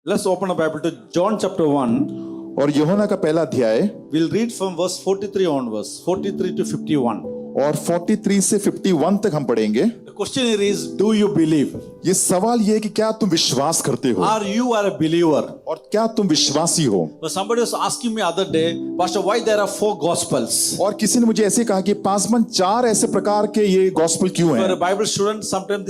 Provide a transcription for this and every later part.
Let's open a Bible to John chapter 1. और यूहन्ना का पहला अध्याय We'll read from verse 43 onwards, 43 to 51. और 43 से 51 तक हम पढ़ेंगे। The question here is, do you believe? ये सवाल ये है कि क्या तुम विश्वास करते हो Are you a believer? और क्या तुम विश्वासी हो। But somebody was asking me other day, Pastor, why there are 4 gospels? और किसी ने मुझे ऐसे कहा कि पासमन 4 ऐसे प्रकार के ये गॉस्पेल क्यों For हैं। a Bible student, sometimes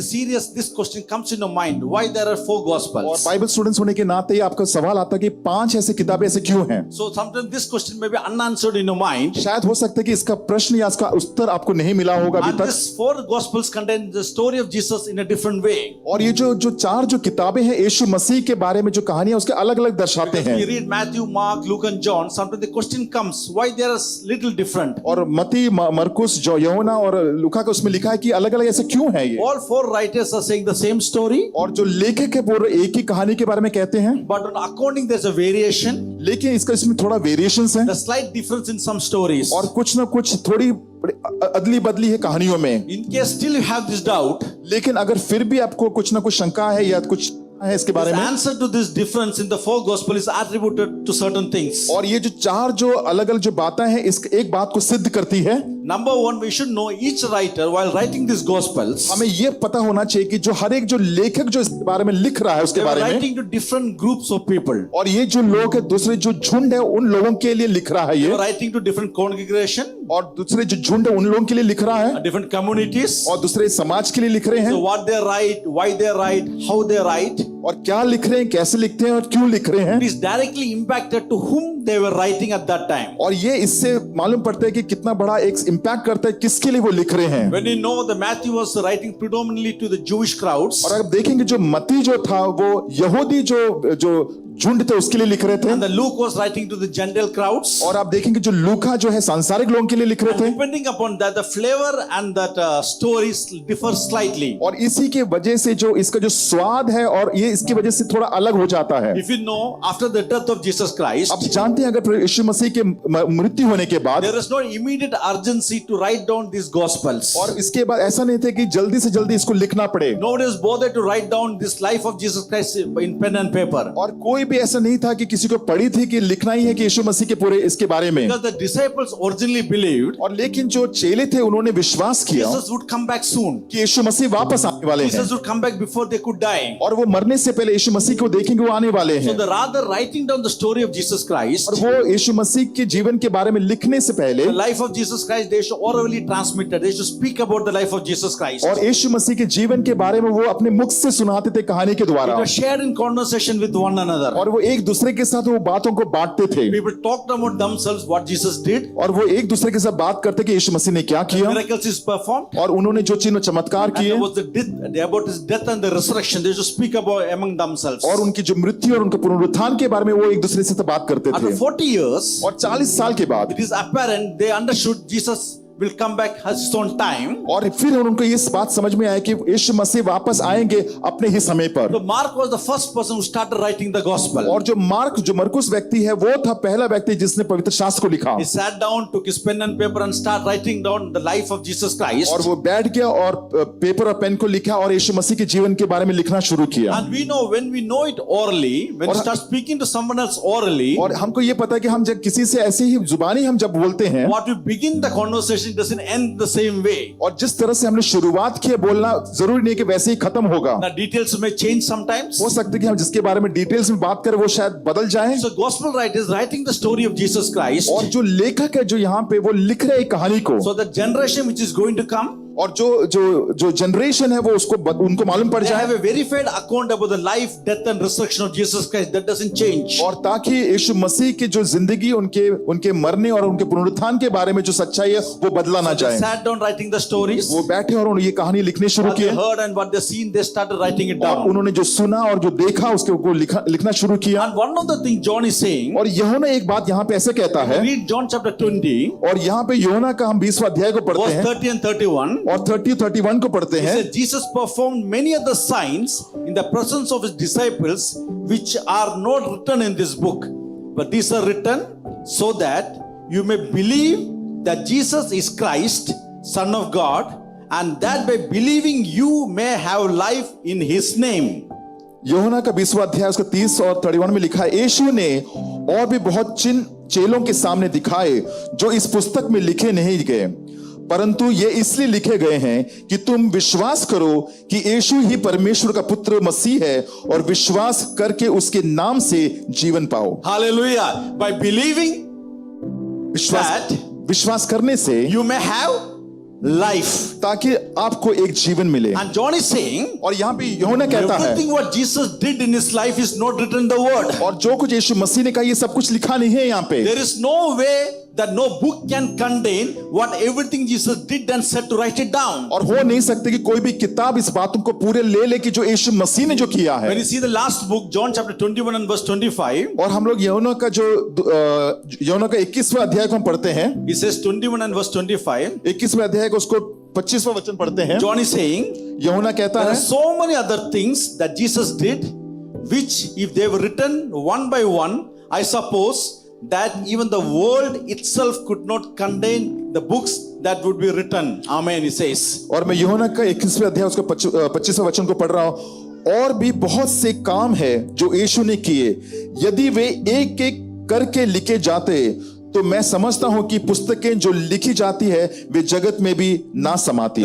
this question comes in your mind. Why there are 4 और gospels? बाइबल स्टूडेंट्स होने के नाते ही आपका सवाल आता है कि 5 ऐसे किताबें ऐसे क्यों हैं। So sometimes this question may be unanswered in your mind. शायद हो सकता है कि इसका प्रश्न या इसका उत्तर आपको नहीं मिला होगा अभी And तक। these 4 gospels contain the story of Jesus in a different way. और ये जो 4 जो किताबें हैं यीशु मसीह के बारे में जो कहानियां उसके अलग अलग दर्शाते We हैं। read Matthew, Mark, Luke and John. Sometimes the question comes, why they are little different? और मती मरकुस जो यूहन्ना और लूका का उसमें लिखा है कि अलग अलग ऐसे क्यों है ये। All 4 writers are saying the same story, और जो लेखक है वो एक ही कहानी के बारे में कहते हैं, but on accounting there's a variation, लेकिन इसमें थोड़ा वेरिएशंस हैं the slight difference in some stories. और कुछ ना कुछ थोड़ी अदली बदली है कहानियों में। In case still you have this doubt, लेकिन अगर फिर भी आपको कुछ ना कुछ शंका है या कुछ है इसके बारे the में, answer to this difference in the 4 gospel is attributed to certain things. और ये जो 4 जो अलग अलग जो बातें हैं इस एक बात को सिद्ध करती है। Number 1, we should know each writer while writing these gospels, हमें ये पता होना चाहिए कि जो हर एक जो लेखक जो इस बारे में लिख रहा है उसके they were बारे में, writing to different groups of people. और ये जो लोग है दूसरे जो झुंड है उन लोगों के लिए लिख रहा है They ये, were writing to different congregation, और दूसरे जो झुंड है उन लोगों के लिए लिख रहा है, different communities. और दूसरे समाज के लिए लिख रहे हैं। So what they write, why they write, how they write, और क्या लिख रहे हैं, कैसे लिखते हैं और क्यों लिख रहे हैं। it is directly impacted to whom they were writing at that time. और ये इससे मालूम पड़ता है कि कितना बड़ा एक इम्पैक्ट करता है किसके लिए वो लिख रहे हैं। When you know that Matthew was writing predominantly to the Jewish crowds, और आप देखेंगे जो मत्ती जो था वो यहूदी जो झुंड थे उसके लिए लिख रहे थे, and the Luke was writing to the general crowds. और आप देखेंगे जो लूका जो है सांसारिक लोगों के लिए लिख रहे थे। Depending upon that, the flavor and that stories differ slightly. और इसी के वजह से जो इसका जो स्वाद है और ये इसकी वजह से थोड़ा अलग हो जाता है। If you know, after the death of Jesus Christ, अब जानते हैं अगर यीशु मसीह के मृत्यु होने के बाद, there is no immediate urgency to write down these gospels. और इसके बाद ऐसा नहीं था कि जल्दी से जल्दी इसको लिखना पड़े, Nobody is bothered to write down this life of Jesus Christ in pen and paper. और कोई भी ऐसा नहीं था कि किसी को पड़ी थी कि लिखना ही है कि यीशु मसीह के पूरे इसके बारे में। Because the disciples originally believed और लेकिन जो चेले थे उन्होंने विश्वास किया Jesus would come back soon. कि यीशु मसीह वापस आने वाले हैं, Jesus would come back before they could die. और वो मरने से पहले यीशु मसीह को देखेंगे वो आने वाले So हैं। the rather writing down the story of Jesus Christ, और वो यीशु मसीह के जीवन के बारे में लिखने से पहले, the life of Jesus Christ, they should orally transmit it. They should speak about the life of Jesus Christ. और यीशु मसीह के जीवन के बारे में वो अपने मुख से सुनाते थे कहानी के द्वारा, They were shared in conversation with one another. और वो एक दूसरे के साथ वो बातों को बांटते थे, People talked about themselves, what Jesus did, और वो एक दूसरे के साथ बात करते कि यीशु मसीह ने क्या किया, miracles is performed, और उन्होंने जो चिन्ह चमत्कार and किए, there was the death, about his death and the resurrection. They should speak about among themselves. और उनकी जो मृत्यु और उनके पुनरुत्थान के बारे में वो एक दूसरे से बात करते थे। After 40 years, और 40 साल के बाद it is apparent they understood Jesus will come back at his own time. और फिर उनको ये बात समझ में आया कि यीशु मसीह वापस आएंगे अपने ही समय पर। So Mark was the first person who started writing the gospel. और जो मरकुस व्यक्ति है वो था पहला व्यक्ति जिसने पवित्र शास्त्र को लिखा। He sat down, took his pen and paper and started writing down the life of Jesus Christ. और वो बैठ गया और पेपर और पेन को लिखा और यीशु मसीह के जीवन के बारे में लिखना शुरू किया। And we know when we know it orally, when we start speaking to someone else orally, और हमको ये पता है कि हम जब किसी से ऐसे ही जुबानी हम जब बोलते हैं, what we begin the conversation doesn't end the same way. और जिस तरह से हमने शुरुआत की है बोलना जरूरी नहीं कि वैसे ही खत्म होगा। The details may change sometimes. हो सकता है कि हम जिसके बारे में डिटेल्स में बात करें वो शायद बदल जाए। So gospel writers writing the story of Jesus Christ. और जो लेखक है जो यहाँ पे वो लिख रहे हैं कहानी को, So the generation which is going to come, और जो जनरेशन है वो उनको मालूम पड़ they जाए, have a verified account about the life, death and resurrection of Jesus Christ. That doesn't change. और ताकि यीशु मसीह की जो जिंदगी उनके मरने और उनके पुनरुत्थान के बारे में जो सच्चाई है वो बदला ना They जाए। sat down writing the stories. वो बैठे और उन्होंने ये कहानी लिखनी शुरू What they की, heard and what they seen, they started writing it और down. उन्होंने जो सुना और जो देखा उसके ऊपर लिखना शुरू किया। And one of the things John is saying, और यूहन्ना एक बात यहाँ पे ऐसे कहता है, read John chapter 20, और यहाँ पे यूहन्ना का हम 20वां अध्याय को पढ़ते verse हैं 30 and 31. और 30-31 को पढ़ते He हैं। said, Jesus performed many other signs in the presence of his disciples, which are not written in this book. But these are written so that you may believe that Jesus is Christ, Son of God, and that by believing you may have life in his name. यूहन्ना का 20वां अध्याय उसका 30 और 31 में लिखा है, यीशु ने और भी बहुत चिन्ह चेलों के सामने दिखाए जो इस पुस्तक में लिखे नहीं गए, परंतु ये इसलिए लिखे गए हैं कि तुम विश्वास करो कि यीशु ही परमेश्वर का पुत्र मसीह है और विश्वास करके उसके नाम से जीवन पाओ। Hallelujah. By believing विश्वास करने से you may have life. ताकि आपको एक जीवन मिले। And John is saying, और यहाँ पे यूहन्ना कहता है, everything what Jesus did in his life is not written in the word. और जो कुछ यीशु मसीह ने कहा ये सब कुछ लिखा नहीं है यहाँ पे। There is no way that no book can contain what everything Jesus did and said to write it down. और हो नहीं सकते कि कोई भी किताब इस बातों को पूरे ले कि जो यीशु मसीह ने जो किया है। When you see the last book, John chapter 21 and verse 25, और हम लोग यूहन्ना का जो यूहन्ना का 21वां अध्याय को हम पढ़ते हैं, he says 21 and verse 25, 21वें अध्याय को उसको 25वां वचन पढ़ते हैं। John is saying, यूहन्ना कहता there है, are so many other things that Jesus did, which if they were written one by one, I suppose that even the world itself could not contain the books that would be written. Amen, he says. और मैं यूहन्ना का 21वें अध्याय उसका 25वां वचन को पढ़ रहा हूं, और भी बहुत से काम है जो यीशु ने किए, यदि वे एक एक करके लिखे जाते तो मैं समझता हूं कि पुस्तकें जो लिखी जाती है वे जगत में भी ना समाती।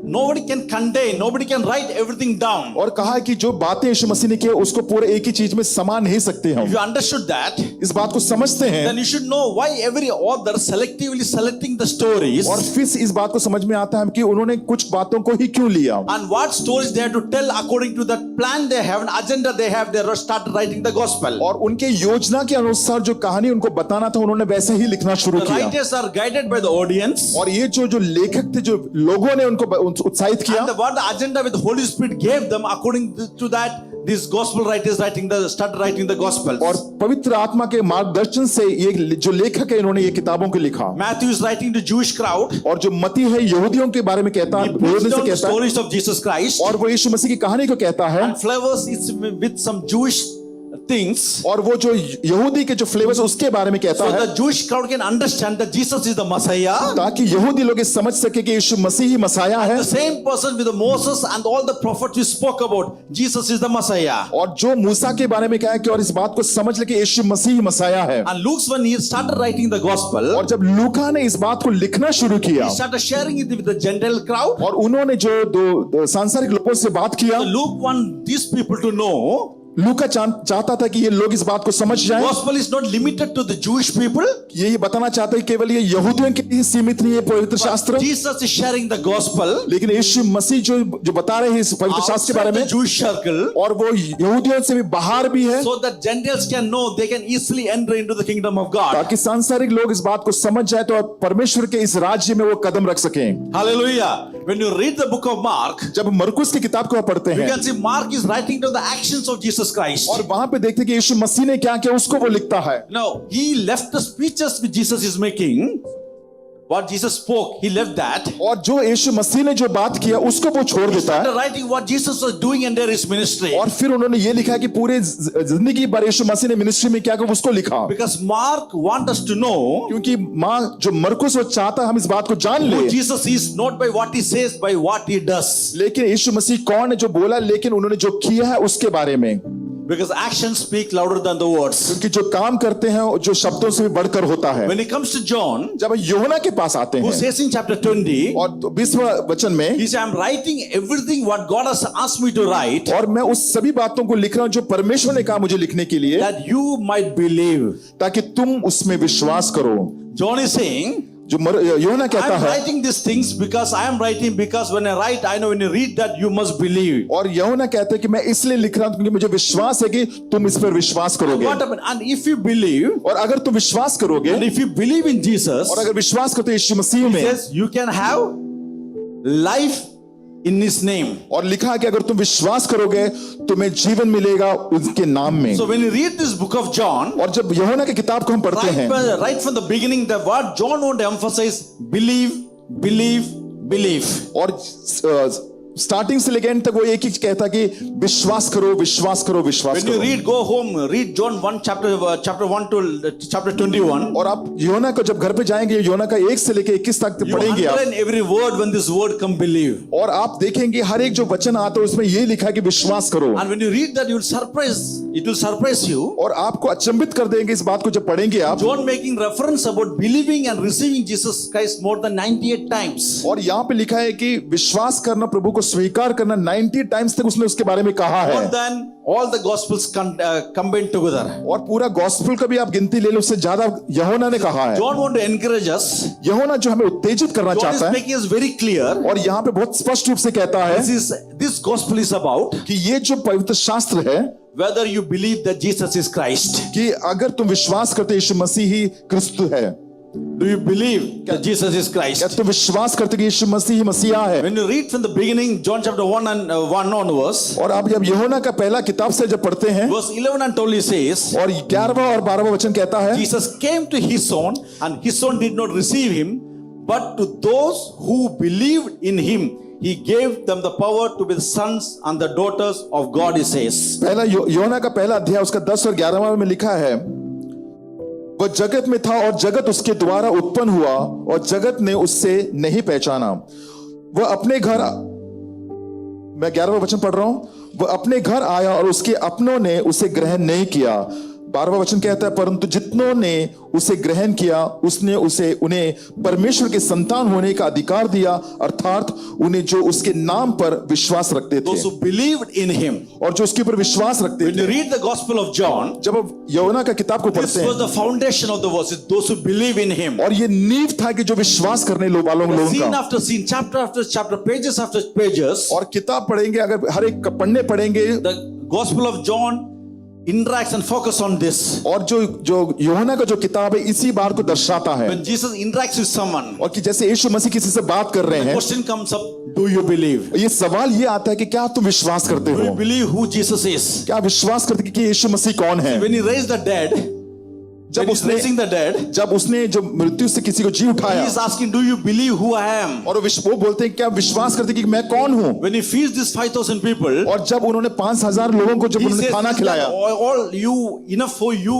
Nobody can contain, nobody can write everything down. और कहा कि जो बातें यीशु मसीह ने की उसको पूरे एक ही चीज में समा नहीं सकते हम। If you understood that, इस बात को समझते हैं, then you should know why every author selectively selecting the stories, और फिर इस बात को समझ में आता है कि उन्होंने कुछ बातों को ही क्यों लिया, and what stories they have to tell according to that plan they have, an agenda they have. They start writing the gospel. और उनके योजना के अनुसार जो कहानी उनको बताना था उन्होंने वैसे ही लिखना शुरू The किया। writers are guided by the audience. और ये जो लेखक थे, जो लोगों ने उनको उत्साहित किया, And what the agenda with the Holy Spirit gave them, according to that, these gospel writers started writing the gospels. और पवित्र आत्मा के मार्गदर्शन से ये जो लेखक है इन्होंने ये किताबों को लिखा। Matthew is writing to Jewish crowd. और जो मती है यहूदियों के बारे में कहता है, He puts यहूदियों से down the कहता है, stories of Jesus Christ और वो यीशु मसीह की कहानी को कहता है, and flavors it with some Jewish things. और वो जो यहूदी के जो फ्लेवर्स उसके बारे में कहता So है, the Jewish crowd can understand that Jesus is the Messiah. ताकि यहूदी लोग ये समझ सके कि यीशु मसीह ही मसाया है। The same person with the Moses and all the prophets we spoke about, Jesus is the Messiah. और जो मूसा के बारे में कहा है कि और इस बात को समझ ले कि यीशु मसीह ही मसाया है। And Luke's when he started writing the gospel, और जब लूका ने इस बात को लिखना शुरू किया, he started sharing it with the Gentile crowd. और उन्होंने जो दो सांसारिक लोगों से बात किया, So Luke want these people to know लूका चाहता था कि ये लोग इस बात को समझ जाएं। gospel is not limited to the Jewish people. ये बताना चाहता है केवल ये यहूदियों के लिए सीमित नहीं है पवित्र शास्त्र, Jesus is sharing the gospel लेकिन यीशु मसीह जो बता रहे हैं इस पवित्र शास्त्र के बारे outside में, the Jewish circle, और वो यहूदियों से भी बाहर भी है, so that Gentiles can know they can easily enter into the kingdom of God. ताकि सांसारिक लोग इस बात को समझ जाए तो परमेश्वर के इस राज्य में वो कदम रख सकें। Hallelujah. When you read the book of Mark, जब मरकुस की किताब को पढ़ते you हैं, can see Mark is writing to the actions of Jesus Christ. और वहां पे देखते हैं कि यीशु मसीह ने क्या किया उसको वो लिखता है। Now, he left the speeches which Jesus is making. What Jesus spoke, he left that. और जो यीशु मसीह ने जो बात किया उसको वो छोड़ He देता started है, writing what Jesus was doing under his ministry. और फिर उन्होंने ये लिखा कि पूरे जिंदगी भर यीशु मसीह ने मिनिस्ट्री में क्या किया उसको लिखा। Because Mark wants us to know क्योंकि माँ जो मरकुस वो चाहता है हम इस बात को जान who ले, Jesus is, not by what he says, by what he does. लेकिन यीशु मसीह कौन है जो बोला, लेकिन उन्होंने जो किया है उसके बारे में। Because actions speak louder than the words. क्योंकि जो काम करते हैं जो शब्दों से भी बढ़कर होता है। When it comes to John, जब यूहन्ना के पास आते who हैं says in chapter 20, और 20वां वचन में, he says, I'm writing everything what God has asked me to write, और मैं उस सभी बातों को लिख रहा हूं जो परमेश्वर ने कहा मुझे लिखने के लिए, that you might believe. ताकि तुम उसमें विश्वास करो। John is saying, जो यूहन्ना कहता I'm है, writing these things because I am writing, because when I write, I know when you read that you must believe. और यूहन्ना कहता है कि मैं इसलिए लिख रहा हूं क्योंकि मुझे विश्वास है कि तुम इस पर विश्वास करोगे। What happened? And if you believe, और अगर तुम विश्वास करोगे, and if you believe in Jesus, और अगर विश्वास करते हो यीशु मसीह he में, says you can have life in his name. और लिखा है कि अगर तुम विश्वास करोगे तुम्हें जीवन मिलेगा उसके नाम में। So when you read this book of John, और जब यूहन्ना की किताब को हम पढ़ते हैं, right from the beginning, the word John want to emphasize, believe, believe, believe. और स्टार्टिंग से लेकर एंड तक वो एक ही कहता कि विश्वास करो, विश्वास करो, विश्वास When you करो। read, go home, read John 1 chapter 1 to chapter 21. और आप योना को जब घर पे जाएंगे, योना का 1 से लेकर 21 तक You पढ़ेंगे आप, underline every word when this word come believe. और आप देखेंगे हर एक जो वचन आता है उसमें ये लिखा है कि विश्वास करो। And when you read that, it will surprise you. और आपको अचंभित कर देंगे इस बात को जब पढ़ेंगे आप। John making reference about believing and receiving Jesus Christ more than 98 times. और यहाँ पे लिखा है कि विश्वास करना, प्रभु को स्वीकार करना 90 टाइम्स तक उसने उसके बारे में कहा है। More than all the gospels combined together. और पूरा गॉस्पेल का भी आप गिनती ले लो, उससे ज्यादा यूहन्ना ने कहा है। John want to encourage us. यूहन्ना जो हमें उत्तेजित करना John is चाहता है, making us very clear. और यहाँ पे बहुत स्पष्ट रूप से कहता है This gospel is about कि ये जो पवित्र शास्त्र है, whether you believe that Jesus is Christ. कि अगर तुम विश्वास करते यीशु मसीह ही क्रिस्तु है, Do you believe that Jesus is Christ? क्या तुम विश्वास करते कि यीशु मसीह ही मसीहा है? When you read from the beginning, John chapter 1 and 1 onwards, और आप जब यूहन्ना का पहला किताब से जब पढ़ते हैं, verse 11 and 12 says, और 11वां और 12वां वचन कहता है, Jesus came to his own, and his own did not receive him, but to those who believed in him, he gave them the power to be the sons and the daughters of God, he says. पहला यूहन्ना का पहला अध्याय उसका 10 और 11वां में लिखा है, वह जगत में था और जगत उसके द्वारा उत्पन्न हुआ और जगत ने उससे नहीं पहचाना। वह अपने घर, मैं 11वां वचन पढ़ रहा हूं, वह अपने घर आया और उसके अपनों ने उसे ग्रहण नहीं किया। 12वां वचन कहता है, परंतु जितनों ने उसे ग्रहण किया उसने उन्हें परमेश्वर के संतान होने का अधिकार दिया, अर्थात उन्हें जो उसके नाम पर विश्वास रखते थे। Those who believed in him. और जो उसके ऊपर विश्वास रखते When you थे। read the Gospel of John, जब आप यूहन्ना का किताब को this पढ़ते was हैं, the foundation of the verse. Those who believe in him. और ये नींव था कि जो विश्वास करने वालों लोगों Scene का, after scene, chapter after chapter, pages after pages, और किताब पढ़ेंगे, अगर हर एक पढ़ने पढ़ेंगे, the Gospel of John interacts and focus on this. और जो यूहन्ना का जो किताब है इसी बात को दर्शाता है, When Jesus interacts with someone, और कि जैसे यीशु मसीह किसी से बात कर रहे the हैं, question comes up, do you believe? ये सवाल ये आता है कि क्या तुम विश्वास करते Do you हो? believe who Jesus is? क्या विश्वास करते कि यीशु मसीह कौन है? When he raised the dead, when he's raising the dead, जब उसने जो मृत्यु से किसी को जी he उठाया, is asking, do you believe who I am? और वो बोलते हैं क्या विश्वास करते कि मैं कौन हूं? When he feeds these 5,000 people, और जब उन्होंने 5,000 लोगों को जब he उन्होंने says, खाना "Is that खिलाया, all you enough for you,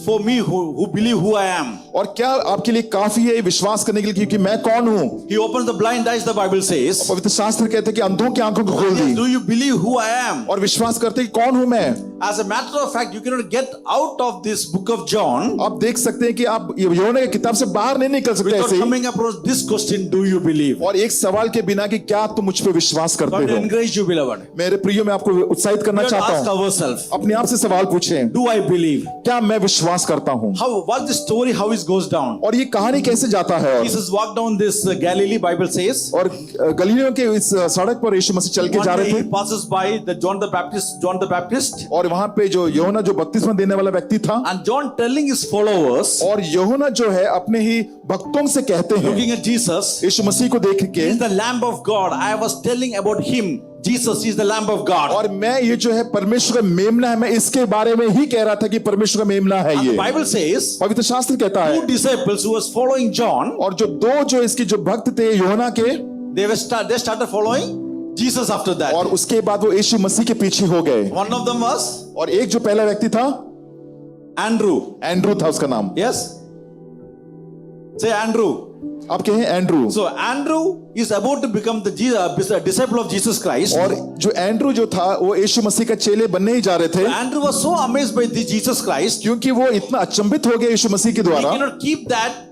for me who believe who I am?" और क्या आपके लिए काफी है ये विश्वास करने के लिए कि मैं कौन हूं? He opens the blind eyes, the Bible says. पवित्र शास्त्र कहते हैं कि अंधों की आंखों को खोल दी, Do you believe who I am? और विश्वास करते कि कौन हूं मैं? As a matter of fact, you cannot get out of this book of John आप देख सकते हैं कि आप यूहन्ना की किताब से बाहर नहीं निकल सकते without ऐसे ही, coming across this question, do you believe? और एक सवाल के बिना कि क्या तुम मुझ पे विश्वास I want करते to हो? encourage you, beloved. मेरे प्रियो, मैं आपको उत्साहित करना We have to चाहता ask हूं, ourselves, अपने आप से सवाल पूछें, do I believe? क्या मैं विश्वास करता हूं? What's the story, how it goes down? और ये कहानी कैसे जाता है? Jesus walked down this Galilee, Bible says. और गलीलियों के इस सड़क पर यीशु मसीह चल के जा One day रहे he थे, passes by the John the Baptist, और वहां पे जो यूहन्ना जो बपतिस्मा देने वाला व्यक्ति था, and John telling his followers, और यूहन्ना जो है अपने ही भक्तों से कहते हैं, looking at Jesus, यीशु मसीह को देख के, he is the Lamb of God. I was telling about him. Jesus is the Lamb of God. और मैं ये जो है परमेश्वर का मेमना है, मैं इसके बारे में ही कह रहा था कि परमेश्वर का मेमना है And ये। the Bible says, पवित्र शास्त्र कहता है, 2 disciples who was following John, और जो दो जो इसके जो भक्त थे यूहन्ना के, they started following Jesus after that. और उसके बाद वो यीशु मसीह के पीछे हो गए। One of them was और एक जो पहला व्यक्ति था, Andrew. एंड्रू था उसका नाम। Yes? Say Andrew. आप कहें Andrew. So Andrew is about to become the disciple of Jesus Christ. और जो एंड्रू जो था वो यीशु मसीह का चेले बनने ही जा रहे थे, Andrew was so amazed by the Jesus Christ, क्योंकि वो इतना अचंभित हो गया यीशु मसीह के he द्वारा, cannot keep that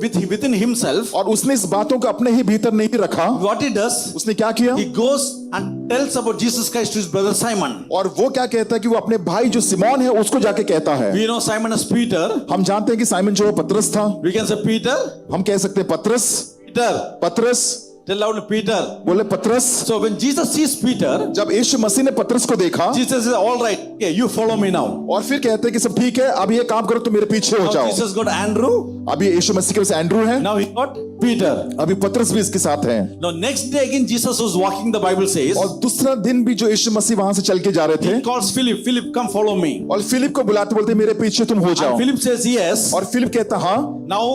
within himself. और उसने इस बातों को अपने ही भीतर नहीं रखा। What he does, उसने क्या किया? he goes and tells about Jesus Christ to his brother Simon. और वो क्या कहता है कि वो अपने भाई जो सिमोन है उसको जाके कहता है। We know Simon as Peter. हम जानते हैं कि साइमन जो पतरस था, We can say Peter. हम कह सकते हैं पतरस। Peter. पतरस Tell loud, Peter. बोले पतरस। So when Jesus sees Peter, जब यीशु मसीह ने पतरस को देखा, Jesus says, all right, okay, you follow me now. और फिर कहते हैं कि सब ठीक है, अब ये काम करो, तो मेरे पीछे हो Now जाओ। Jesus got Andrew. अभी यीशु मसीह के पास एंड्रू है, Now he got Peter. अभी पतरस भी इसके साथ है। Now next day again Jesus was walking, the Bible says. और दूसरा दिन भी जो यीशु मसीह वहां से चल के जा रहे थे, He calls Philip. Philip, come follow me. और फिलिप को बुलाते बोलते मेरे पीछे तुम हो जाओ। And Philip says yes. और फिलिप कहता हाँ। Now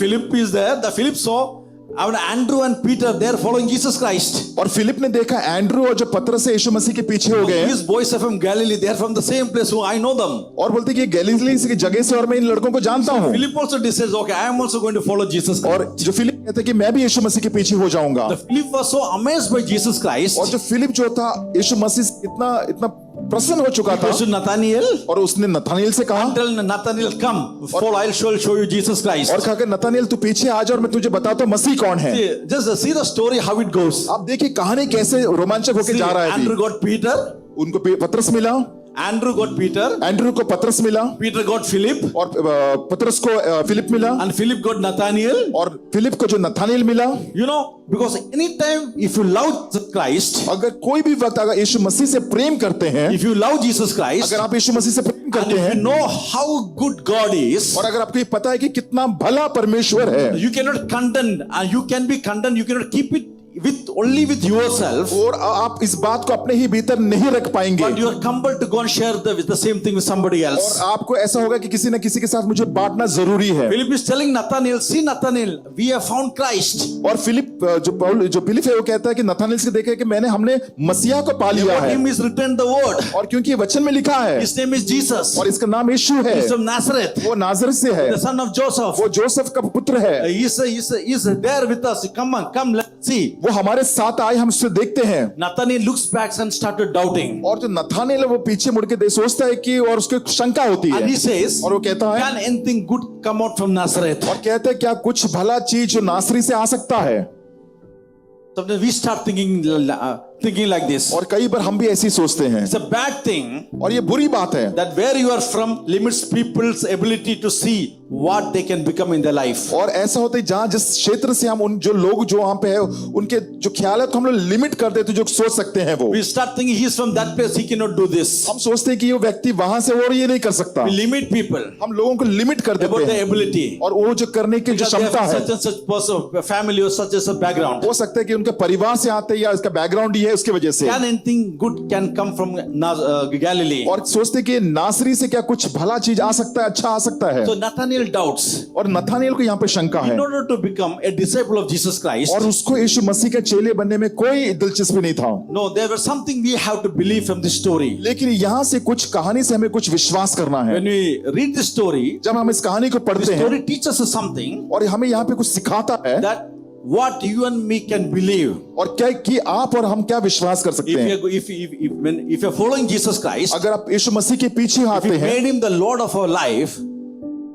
Philip is there. The Philip saw When Andrew and Peter, they are following Jesus Christ. और फिलिप ने देखा एंड्रू और जो पतरस से यीशु मसीह के पीछे हो गए हैं, These boys are from Galilee. They are from the same place. Who I know them. और बोलते कि ये गैलीली की जगह से और मैं इन लड़कों को जानता हूं। Philip also decides, okay, I am also going to follow Jesus Christ. और जो फिलिप कहते कि मैं भी यीशु मसीह के पीछे हो जाऊंगा। The Philip was so amazed by Jesus Christ. और जो फिलिप जो था यीशु मसीह से इतना प्रसन्न हो चुका था, Goes to Nathaniel. और उसने नथानिएल से कहा, Tell Nathaniel, come, follow. I'll show you Jesus Christ. और कहा कि नथानिएल तू पीछे आ जा और मैं तुझे बताता हूं मसीह कौन है। Just see the story how it goes. आप देखिए कहानी कैसे रोमांचक होकर जा रहा है Andrew अभी। got Peter. उनको पतरस मिला, Andrew got Peter. एंड्रू को पतरस मिला, Peter got Philip. और पतरस को फिलिप मिला, And Philip got Nathaniel. और फिलिप को जो नथानिएल मिला। You know, because anytime if you love Christ, अगर कोई भी वक्त अगर यीशु मसीह से प्रेम करते हैं, if you love Jesus Christ, अगर आप यीशु मसीह से प्रेम and करते if हैं, you know how good God is, और अगर आपको ये पता है कि कितना भला परमेश्वर है, you cannot condemn, and you can be condemned, you cannot keep it only with yourself, और आप इस बात को अपने ही भीतर नहीं रख पाएंगे, but you are compelled to go and share the same thing with somebody और else. आपको ऐसा होगा कि किसी न किसी के साथ मुझे बांटना जरूरी है। Philip is telling Nathaniel, see Nathaniel, we have found Christ. और फिलिप जो फिलिप है वो कहता है कि नथानिएल से देखा कि हमने मसीहा को पा लिया About है, him is written the word. और क्योंकि ये वचन में लिखा है, His name is Jesus. और इसका नाम यीशु है, He's from Nazareth, वो नाजरत से है, the son of Joseph. वो जोसेफ का पुत्र है, He's there with us. Come on, come, let's see. वो हमारे साथ आए, हम उससे देखते हैं। Nathaniel looks back and started doubting. और जो नथानिएल है वो पीछे मुड़ के सोचता है कि, और उसको शंका होती And है, he says, और वो कहता है, can anything good come out from Nazareth? और कहते हैं क्या कुछ भला चीज जो नासरी से आ सकता है। Sometimes we start thinking like this. और कई बार हम भी ऐसी सोचते हैं, It's a bad thing और ये बुरी बात है that where you are from limits people's ability to see what they can become in their life. और ऐसा होता है जहां जिस क्षेत्र से हम उन जो लोग जो वहां पे है उनके जो ख्याल है तो हम लोग लिमिट कर देते, जो सोच सकते हैं वो We start thinking he is from that place, he cannot do this. हम सोचते हैं कि ये व्यक्ति वहां से और ये नहीं कर सकता। We limit people हम लोगों को लिमिट कर about देते their हैं, ability. और वो जो करने की जो Because they क्षमता have है, such and such person, family or such as a background. हो सकता है कि उनके परिवार से आते हैं या इसका बैकग्राउंड ही है उसकी वजह से, Can anything good can come from Galilee? और सोचते हैं कि नासरी से क्या कुछ भला चीज आ सकता है, अच्छा आ सकता है। So Nathaniel doubts. और नथानिएल को यहाँ पे शंका है, In order to become a disciple of Jesus Christ, और उसको यीशु मसीह के चेले बनने में कोई दिलचस्पी नहीं था। no, there was something we have to believe from this story. लेकिन यहाँ से कुछ कहानी से हमें कुछ विश्वास करना है। When we read this story, जब हम इस कहानी को the पढ़ते हैं story teaches us something और हमें यहाँ पे कुछ सिखाता है, that what you and me can believe. और क्या कि आप और हम क्या विश्वास कर सकते हैं। If you're following Jesus Christ, अगर आप यीशु मसीह के पीछे if आते you हैं, made him the Lord of our life,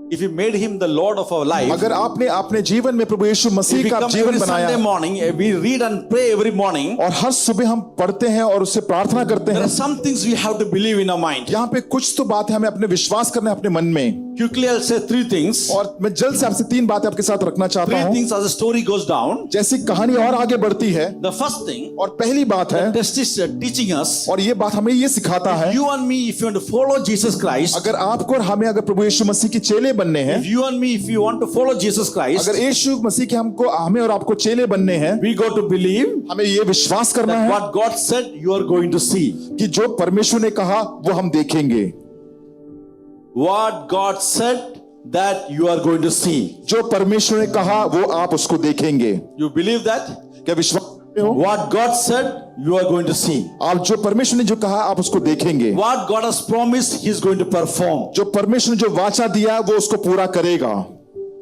if you made him the Lord of our life, अगर आपने अपने जीवन में प्रभु यीशु if मसीह we का come जीवन every Sunday बनाया, morning, we read and pray every morning, और हर सुबह हम पढ़ते हैं और उससे प्रार्थना करते there हैं, are some things we have to believe in our mind. यहाँ पे कुछ तो बात है हमें अपने विश्वास करना है अपने मन में। Quickly I'll say three things. और मैं जल्द से आपसे 3 बातें आपके साथ रखना चाहता Three हूँ। things as the story goes down. जैसी कहानी और आगे बढ़ती है, The first thing, और पहली बात है, this is teaching us, और ये बात हमें ये सिखाता है, you and me, if you want to follow Jesus Christ, अगर आपको और हमें अगर प्रभु यीशु मसीह के चेले बनने हैं, if you and me, if you want to follow Jesus Christ, अगर यीशु मसीह के हमको हमें और आपको चेले बनने हैं, we got to believe हमें ये विश्वास करना that है what God said you are going to see. कि जो परमेश्वर ने कहा वो हम देखेंगे। What God said that you are going to see. जो परमेश्वर ने कहा वो आप उसको देखेंगे। You believe that? क्या विश्वास करते हो? What God said you are going to see. आप जो परमेश्वर ने जो कहा आप उसको देखेंगे। What God has promised he is going to perform. जो परमेश्वर ने जो वाचा दिया वो उसको पूरा करेगा,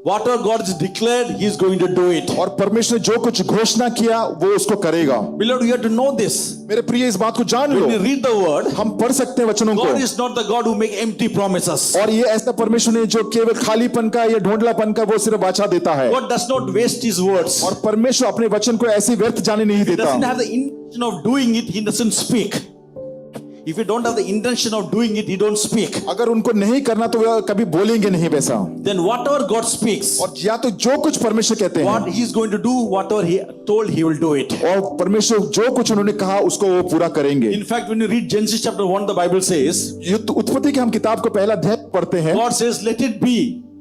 Whatever God has declared he is going to do it. और परमेश्वर ने जो कुछ घोषणा किया वो उसको करेगा। Beloved, you have to know this. मेरे प्रिय इस बात को जान लो, When we read the word, हम पढ़ सकते हैं वचनों God को, is not the God who make empty promises. और ये ऐसा परमेश्वर ने जो केवल खालीपन का या ढोंढलापन का वो सिर्फ वाचा देता है, God does not waste his words. और परमेश्वर अपने वचन को ऐसे व्यर्थ जाने नहीं He doesn't देता। have the intention of doing it, he doesn't speak. If you don't have the intention of doing it, he don't speak. अगर उनको नहीं करना तो वो कभी बोलेंगे नहीं वैसा, Then whatever God speaks, और या तो जो कुछ परमेश्वर कहते हैं, what he is going to do, whatever he told, he will do it. और परमेश्वर जो कुछ उन्होंने कहा उसको वो पूरा करेंगे। In fact, when you read Genesis chapter 1, the Bible says, ये तो उत्पत्ति की हम किताब को पहला अध्याय पढ़ते हैं, God says, let it be,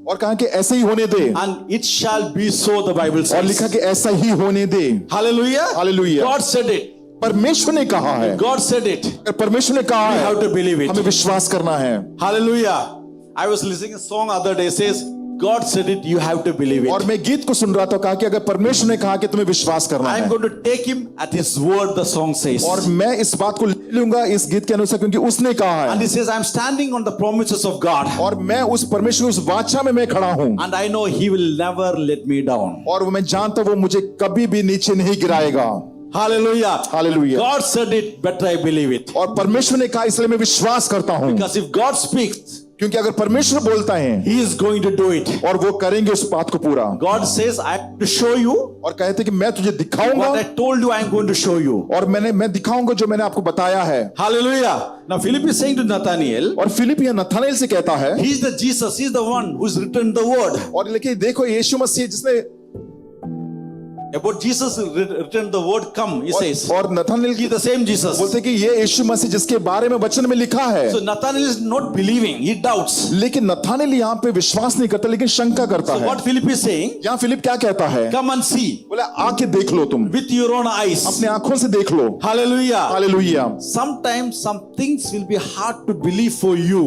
और कहा कि ऐसे ही होने दे, and it shall be so, the Bible और says. लिखा कि ऐसा ही होने दे। Hallelujah. Hallelujah. God said it. परमेश्वर ने कहा है, God said it. परमेश्वर ने कहा We have है, to believe it. हमें विश्वास करना है। Hallelujah. I was listening a song other day, says, God said it, you have to believe और it. मैं गीत को सुन रहा था, कहा कि अगर परमेश्वर ने कहा कि तुम्हें विश्वास करना I am है, going to take him at his word, the song says. और मैं इस बात को ले लूंगा इस गीत के अनुसार, क्योंकि उसने कहा And है, he says, I am standing on the promises of God. और मैं उस परमेश्वर की उस वाचा में मैं खड़ा हूं, And I know he will never let me down. और मैं जानता हूं वो मुझे कभी भी नीचे नहीं गिराएगा। Hallelujah. Hallelujah. God said it, better I believe it. और परमेश्वर ने कहा, इसलिए मैं विश्वास करता हूं, Because if God speaks, क्योंकि अगर परमेश्वर बोलता है he is going to do it. और वो करेंगे उस बात को पूरा, God says, I have to show you और कहते कि मैं तुझे दिखाऊंगा, what I told you, I am going to show you. और मैं दिखाऊंगा जो मैंने आपको बताया है। Hallelujah. Now Philip is saying to Nathaniel, और फिलिप यह नथानेल से कहता है, he is the Jesus, he is the one who has written the word. और लेकिन देखो यीशु मसीह जिसने, About Jesus written the word come, he says. और Nathanael He is the same Jesus. बोलते कि ये यीशु मसीह जिसके बारे में वचन में लिखा है, So Nathaniel is not believing, he doubts. लेकिन नथानेल यहाँ पे विश्वास नहीं करता, लेकिन शंका करता So है। what Philip is saying, यहाँ फिलिप क्या कहता है, come and see बोले आके देख लो, तुम with your own eyes. अपने आंखों से देख लो। Hallelujah. Hallelujah. Sometimes some things will be hard to believe for you.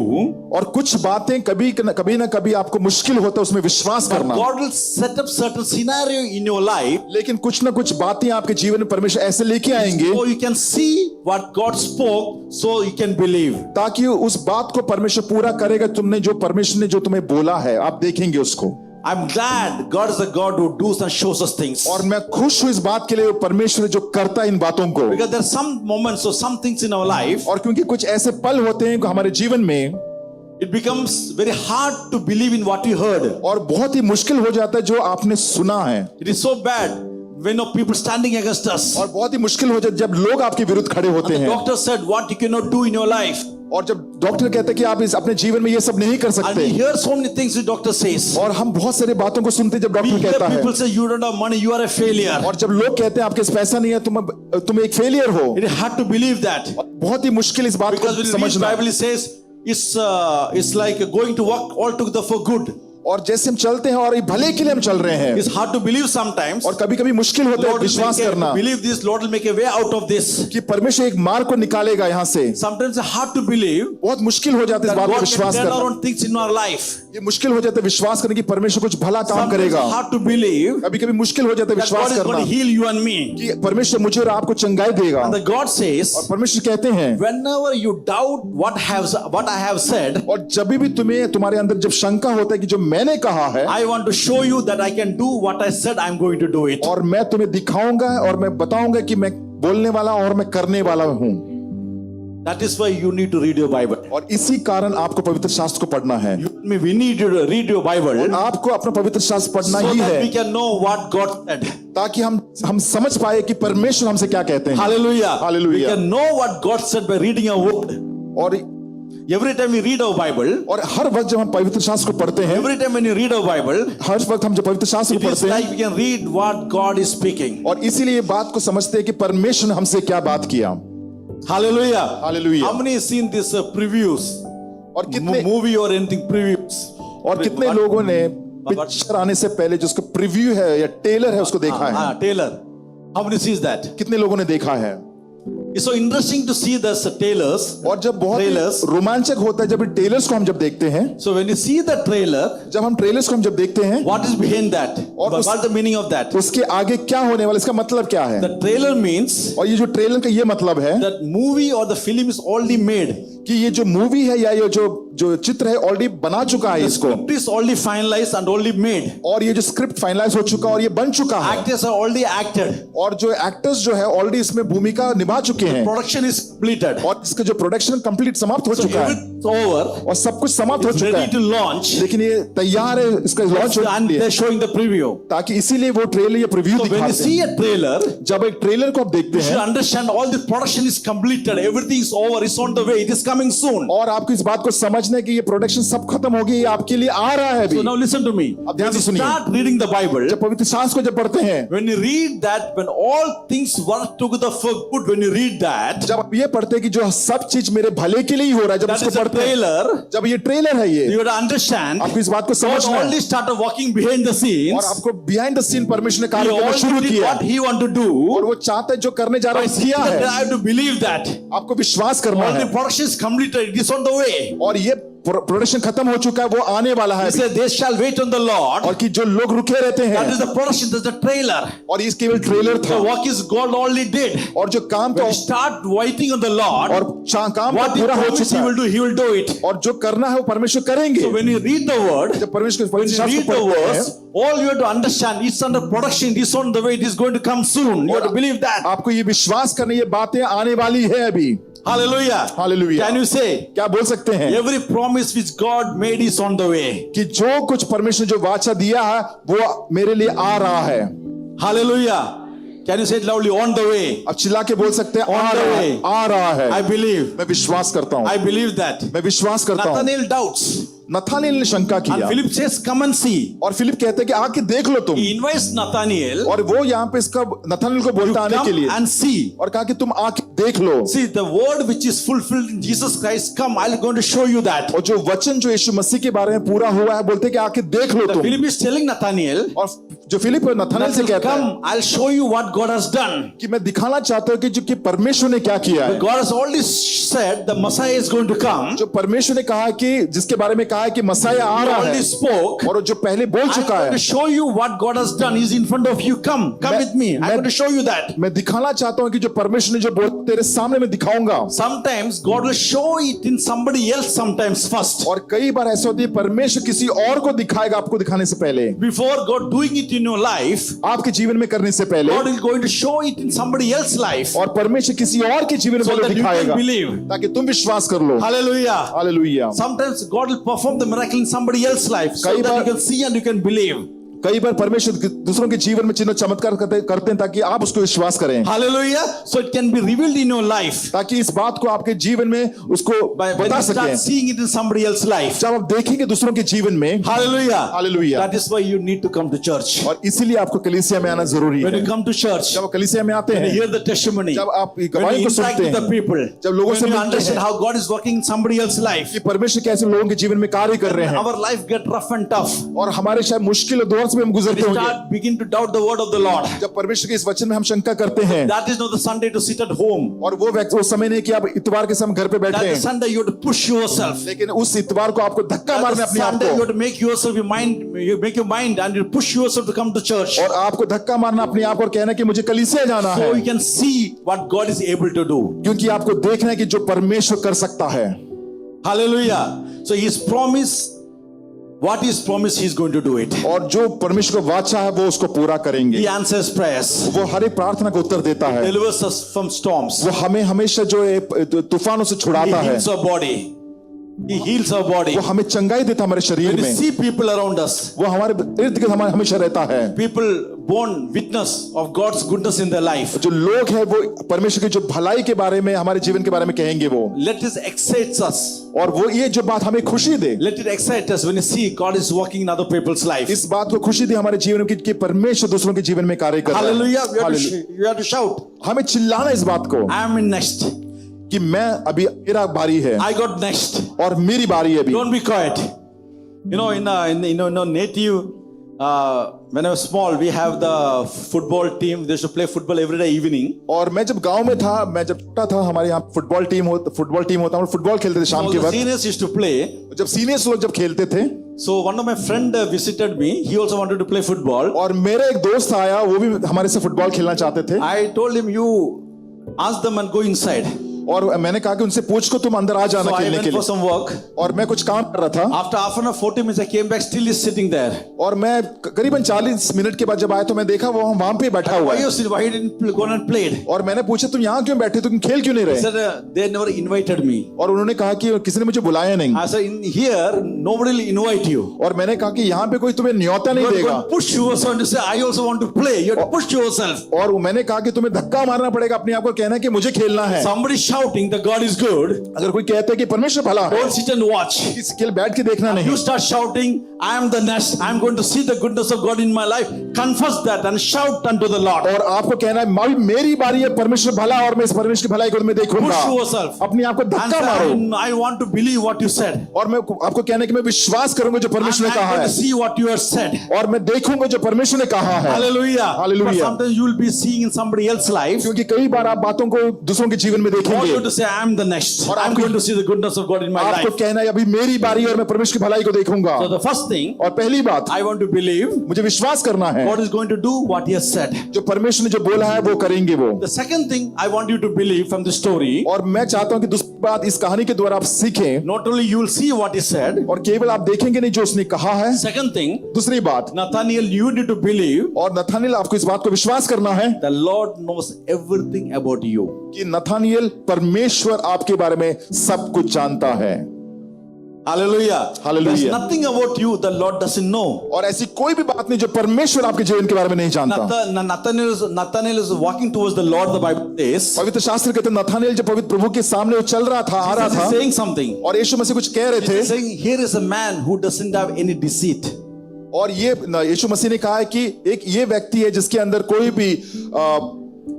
और कुछ बातें कभी ना कभी आपको मुश्किल होता है उसमें विश्वास करना, God will set up certain scenario in your life लेकिन कुछ ना कुछ बातें आपके जीवन में परमेश्वर ऐसे लेके आएंगे so you can see what God spoke, so you can believe. ताकि उस बात को परमेश्वर पूरा करेगा, तुमने जो परमेश्वर ने जो तुम्हें बोला है आप देखेंगे उसको। I'm glad God is a God who does and shows us things. और मैं खुश हूं इस बात के लिए, परमेश्वर जो करता है इन बातों को, Because there are some moments or some things in our life, और क्योंकि कुछ ऐसे पल होते हैं हमारे जीवन में, it becomes very hard to believe in what you heard. और बहुत ही मुश्किल हो जाता है जो आपने सुना है, It is so bad when people standing against us. और बहुत ही मुश्किल हो जाता है जब लोग आपके विरुद्ध खड़े होते The हैं, doctor said what you cannot do in your life. और जब डॉक्टर कहते हैं कि आप इस अपने जीवन में ये सब नहीं कर And सकते, we hear so many things the doctor says. और हम बहुत सारी बातों को सुनते हैं जब We डॉक्टर hear कहता है, people say you don't have money, you are a failure. और जब लोग कहते हैं आपके पास पैसा नहीं है, तुम एक फेलियर हो, It is hard to believe that. बहुत ही मुश्किल इस बात Because को when you read the समझना। Bible, it says it's like going to work all together for good. और जैसे हम चलते हैं और ये भले के लिए हम चल रहे हैं, It's hard to believe sometimes. और कभी कभी मुश्किल होता है Lord will विश्वास make करना believe this. Lord will make a way out of this. कि परमेश्वर एक मार्ग को निकालेगा यहाँ से। Sometimes it's hard to believe बहुत मुश्किल हो जाता है that इस बात को God can विश्वास turn करना, around things in our life. ये मुश्किल हो जाता है विश्वास करने की परमेश्वर कुछ भला काम Sometimes करेगा। it's hard to believe कभी कभी मुश्किल हो जाता है that God विश्वास is going करना to heal you and me. कि परमेश्वर मुझे और आपको चंगाई देगा, And the God says, और परमेश्वर कहते हैं, whenever you doubt what I have said, और जब भी तुम्हें तुम्हारे अंदर जब शंका होता है कि जो मैंने कहा है, I want to show you that I can do what I said I'm going to do it. और मैं तुम्हें दिखाऊंगा और मैं बताऊंगा कि मैं बोलने वाला और मैं करने वाला हूं। That is why you need to read your Bible. और इसी कारण आपको पवित्र शास्त्र को पढ़ना है, We need to read your Bible आपको अपना पवित्र शास्त्र पढ़ना so ही that we है, can know what God said. ताकि हम समझ पाए कि परमेश्वर हमसे क्या कहते हैं। Hallelujah. We Hallelujah. can know what God said by reading a word. और Every time we read our Bible, और हर वक्त जब हम पवित्र शास्त्र को पढ़ते हैं, every time when you read our Bible, हर वक्त हम जब पवित्र शास्त्र it को is पढ़ते like हैं, we can read what God is speaking. और इसीलिए ये बात को समझते हैं कि परमेश्वर ने हमसे क्या बात किया। Hallelujah. Hallelujah. How many have seen this previews? और कितने Movie or anything previews? और कितने लोगों ने पिक्चर आने से पहले जो उसका प्रीव्यू है या टेलर है उसको देखा है? Taylor. How many sees that? कितने लोगों ने देखा है? It's so interesting to see the tailors. और जब बहुत Trailers. ही रोमांचक होता है जब टेलर्स को हम जब देखते हैं, So when you see the trailer, जब हम ट्रेलर्स को हम जब देखते हैं, what is behind that? और What's the meaning of that? उसके आगे क्या होने वाला, इसका मतलब क्या है? The trailer means और ये जो ट्रेलर का ये मतलब है that movie or the film is already made. कि ये जो मूवी है या ये जो चित्र है ऑलरेडी बना चुका है The इसको, script is already finalized and already made. और ये जो स्क्रिप्ट फाइनलाइज हो चुका और ये बन चुका है, Actors are already acted. और जो एक्टर्स जो है ऑलरेडी इसमें भूमिका निभा चुके हैं, Production is completed. और इसका जो प्रोडक्शन कंप्लीट समाप्त हो So चुका है everything's over. और सब कुछ समाप्त हो It's चुका ready to है, launch. लेकिन ये तैयार है इसका लॉन्च होने And के लिए, they're showing the preview. ताकि इसीलिए वो ट्रेलर या प्रीव्यू So when you दिखाते see हैं। a trailer, जब एक ट्रेलर को आप देखते you should हैं understand all the production is completed. Everything is over. It's on the way. It is coming soon. और आपको इस बात को समझना है कि ये प्रोडक्शन सब खत्म हो गई, ये आपके लिए आ रहा है अभी। So now listen to me. अब ध्यान When से you सुनिए, start reading the Bible, जब पवित्र शास्त्र को जब पढ़ते हैं, when you read that, when all things work together for good, when you read that, जब आप ये पढ़ते हैं कि जो सब चीज मेरे भले के लिए ही हो रहा है, जब that इसको is a पढ़ते हैं, trailer. जब ये ट्रेलर है, ये You have to understand. आपको इस बात को God समझना है, already started walking behind the और scenes. आपको बिहाइंड द सीन परमेश्वर ने He कार्य करना शुरू already did किया, what He want to do. और वो चाहता है जो करने जा रहा है किया है। I have to believe that. आपको विश्वास करना All the है, production is completed. It is on the way. और ये प्रोडक्शन खत्म हो चुका है, वो आने वाला है He अभी। said, they shall wait on the Lord. और कि जो लोग रुके रहते That हैं, is the production, that's the trailer. और ये केवल ट्रेलर था, The work is God already did. और जो काम When तो you start waiting on the Lord, और काम तो what He पूरा हो promised चुका He will है, do, He will do it. और जो करना है वो परमेश्वर करेंगे। So when you read the word, जब परमेश्वर when you read the verse, all you have to understand, it's under production, it is on the way, it is going to come soon. You have to believe that. आपको ये विश्वास करना, ये बातें आने वाली है अभी। Hallelujah. Hallelujah. Can you say, क्या बोल सकते हैं every promise which God made is on the way? कि जो कुछ परमेश्वर जो वाचा दिया है वो मेरे लिए आ रहा है। Hallelujah. Can you say it loudly? On the way. अब चिल्ला के बोल सकते हैं, On आ the रहा है, way. आ रहा है। I believe. मैं विश्वास करता हूँ, I believe that. मैं विश्वास करता हूँ। Nathanael doubts. नथानिएल ने शंका And किया, Philip says, come and see. और फिलिप कहते हैं कि आके देख लो तुम। He invites Nathanael और वो यहाँ पे इसका नथानिएल को to बोलता आने के come लिए, and see. और कहा कि तुम आके देख लो। See, the word which is fulfilled in Jesus Christ, come, I'm going to show you that. और जो वचन जो यीशु मसीह के बारे में पूरा हुआ है, बोलते हैं कि आके देख लो तुम। Philip is telling Nathanael, और जो फिलिप नथानिएल से कहता है come, I'll show you what God has done. कि मैं दिखाना चाहता हूँ कि जो कि परमेश्वर ने क्या किया है। God has already said the Messiah is going to come. जो परमेश्वर ने कहा कि जिसके बारे में कहा है कि मसाया आ He रहा है, already spoke. और जो पहले बोल I'm चुका going to है, show you what God has done. He's in front of you. Come with me. I'm going to show you that. मैं दिखाना चाहता हूँ कि जो परमेश्वर ने जो बोल तेरे सामने मैं दिखाऊंगा। Sometimes God will show it in somebody else sometimes first. और कई बार ऐसा होती है परमेश्वर किसी और को दिखाएगा आपको दिखाने से पहले, Before God doing it in your life, आपके जीवन में करने से पहले, God is going to show it in somebody else's life. और परमेश्वर किसी और के जीवन में So पहले that you can दिखाएगा believe. ताकि तुम विश्वास कर लो। Hallelujah. Hallelujah. Sometimes God will perform the miracle in somebody else's life so कई that bar- you can see and you can believe. कई बार परमेश्वर दूसरों के जीवन में चिन्ह चमत्कार करते हैं ताकि आप उसको विश्वास करें, Hallelujah. So it can be revealed in your life. ताकि इस बात को आपके जीवन में उसको When बता you start सकें। seeing it in somebody else's life. जब आप देखेंगे दूसरों के जीवन में, Hallelujah. Hallelujah. That is why you need to come to church. और इसीलिए आपको कलीसिया में आना जरूरी When है। you come to church, जब आप कलीसिया में आते when you हैं, hear the testimony, जब आप when गवाही you को interact सुनते with the हैं, people, जब लोगों से when you मिलते understand हैं how God is working in somebody else's life, कि परमेश्वर कैसे लोगों के जीवन में कार्य कर रहे हैं, our life get rough and tough. और हमारे शायद मुश्किल दौर से भी हम We गुजरते होंगे, start begin to doubt the word of the Lord. जब परमेश्वर के इस वचन में हम शंका करते हैं, That is not the Sunday to sit at home. और वो समय नहीं कि आप इतवार के समय घर पे बैठे That is हैं, Sunday you have to push yourself. लेकिन उस इतवार को आपको धक्का That मारना is अपने आप Sunday you को, have to make yourself your mind, you make your mind and you push yourself to come to church. और आपको धक्का मारना अपने आप और कहना कि मुझे कलीसिया जाना So है, you can see what God is able to do. क्योंकि आपको देखना है कि जो परमेश्वर कर सकता है। Hallelujah. So His promise, what His promise, He's going to do it. और जो परमेश्वर को वाचा है वो उसको पूरा करेंगे। He answers prayers. वो हर एक प्रार्थना को उत्तर देता है, Delivers us from storms. वो हमें हमेशा जो है तूफानों से He छुड़ाता है, heals our body. He heals our body. वो हमें चंगाई देता है हमारे शरीर When you में, see people around us, वो हमारे इर्द गिर्द हमारे हमेशा रहता है। people born witness of God's goodness in their life. जो लोग हैं वो परमेश्वर की जो भलाई के बारे में हमारे जीवन के बारे में कहेंगे वो, Let this excite us. और वो ये जो बात हमें खुशी दे, Let it excite us when you see God is working in other people's life. इस बात को खुशी दे हमारे जीवन में कि परमेश्वर दूसरों के जीवन में कार्य कर रहा है। Hallelujah. Hallelujah. You have to shout. हमें चिल्लाना इस बात को I am in next. कि मैं अभी मेरा बारी है I got next. और मेरी बारी है अभी। Don't be quiet. You know, in native, when I was small, we have the football team. They used to play football every day evening. और मैं जब गांव में था, मैं जब छोटा था, हमारे यहाँ फुटबॉल टीम होता, हम फुटबॉल खेलते थे शाम All के the वक्त। seniors used to play. जब सीनियर्स लोग जब खेलते थे, So one of my friend visited me. He also wanted to play football. और मेरा एक दोस्त आया, वो भी हमारे से फुटबॉल खेलना चाहते थे, I told him, you ask them and go inside. और मैंने कहा कि उनसे पूछ को तुम अंदर आ जाना So I खेलने went के for लिए। some work. और मैं कुछ काम कर रहा था, After half an hour, 40 minutes, I came back. Still he's sitting there. और मैं करीबन 40 मिनट के बाद जब आया तो मैं देखा वो वहां पे बैठा हुआ Why है, you sit? Why you didn't go and played? और मैंने पूछा तुम यहाँ क्यों बैठे, तुम खेल क्यों नहीं He रहे? said they never invited me. और उन्होंने कहा कि किसी ने मुझे बुलाया नहीं, I said in here nobody will invite you. और मैंने कहा कि यहाँ पे कोई तुम्हें न्योता नहीं You have देगा, to push yourself to say I also want to play. You have to push yourself. और मैंने कहा कि तुम्हें धक्का मारना पड़ेगा अपने आप को, कहना कि मुझे खेलना है। Somebody shouting that God is good. अगर कोई कहता है कि परमेश्वर भला है, Don't sit and watch. किसी के लिए बैठ के देखना नहीं, You start shouting, I am the next. I am going to see the goodness of God in my life. Confess that and shout unto the Lord. और आपको कहना है मेरी बारी है, परमेश्वर भला, और मैं इस परमेश्वर की भलाई को मैं देखूंगा। Push yourself. अपने आप को And धक्का say, मारो, I want to believe what you said. और मैं आपको कहना है कि मैं विश्वास करूंगा जो परमेश्वर ने I'm कहा going है, to see what you have said. और मैं देखूंगा जो परमेश्वर ने कहा है। Hallelujah. Hallelujah. But sometimes you will be seeing in somebody else's life क्योंकि कई बार आप बातों को दूसरों के जीवन में what देखेंगे करेंगे going to say, I'm the next. और I'm आपको- going to see the goodness of God in my आपको life. कहना है अभी मेरी बारी और मैं परमेश्वर की भलाई को देखूंगा। So the first thing, और पहली बात, I want to believe मुझे विश्वास करना है God is going to do what He has said. जो परमेश्वर ने जो बोला है वो करेंगे वो। The second thing I want you to believe from the story, और मैं चाहता हूं कि दूसरी बात इस कहानी के द्वारा आप सीखें not only you will see what He said. और केवल आप देखेंगे नहीं जो उसने कहा है। Second thing, दूसरी बात, Nathaniel, you need to believe और नथानियल आपको इस बात को विश्वास करना है the Lord knows everything about you. कि नथानियल परमेश्वर आपके बारे में सब कुछ जानता है। Hallelujah. Hallelujah. There's nothing about you the Lord doesn't know. और ऐसी कोई भी बात नहीं जो परमेश्वर आपके जीवन के बारे में नहीं जानता। Nathaniel is walking towards the Lord, the Bible says. पवित्र शास्त्र कहते हैं नथानियल जब पवित्र प्रभु के सामने वो चल रहा था, आ रहा He's था saying something. और यीशु मसीह कुछ कह रहे थे He's saying, here is a man who doesn't have any deceit. और ये यीशु मसीह ने कहा है कि एक ये व्यक्ति है जिसके अंदर कोई भी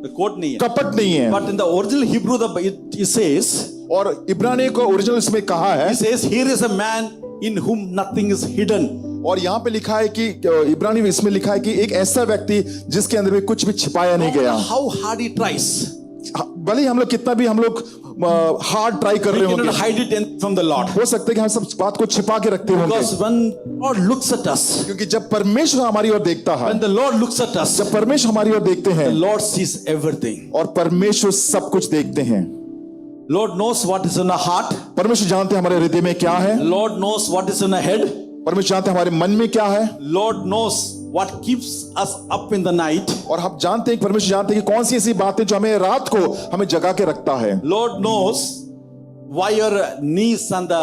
The quote नहीं है. कपट नहीं है। But in the original Hebrew, it says, और इब्रानी को ओरिजिनल इसमें कहा है he says, here is a man in whom nothing is hidden. और यहाँ पे लिखा है कि इब्रानी में इसमें लिखा है कि एक ऐसा व्यक्ति जिसके अंदर में कुछ भी छिपाया नहीं गया। How hard he tries, भले ही हम लोग कितना भी हम लोग हार्ड ट्राई कर we रहे cannot होंगे, hide it from the Lord. हो सकता है कि हम सब बात को छिपा के रखते होंगे, Because when God looks at us, क्योंकि जब परमेश्वर हमारी ओर देखता है, when the Lord looks at us, जब परमेश्वर हमारी ओर देखते हैं the Lord sees everything. और परमेश्वर सब कुछ देखते हैं। Lord knows what is in our heart. परमेश्वर जानते हैं हमारे हृदय में क्या है, Lord knows what is in our head. परमेश्वर जानते हैं हमारे मन में क्या है, Lord knows what keeps us up in the night. और हम जानते हैं, परमेश्वर जानते हैं कि कौन सी ऐसी बातें जो हमें रात को हमें जगा के रखता है। Lord knows why your knees and the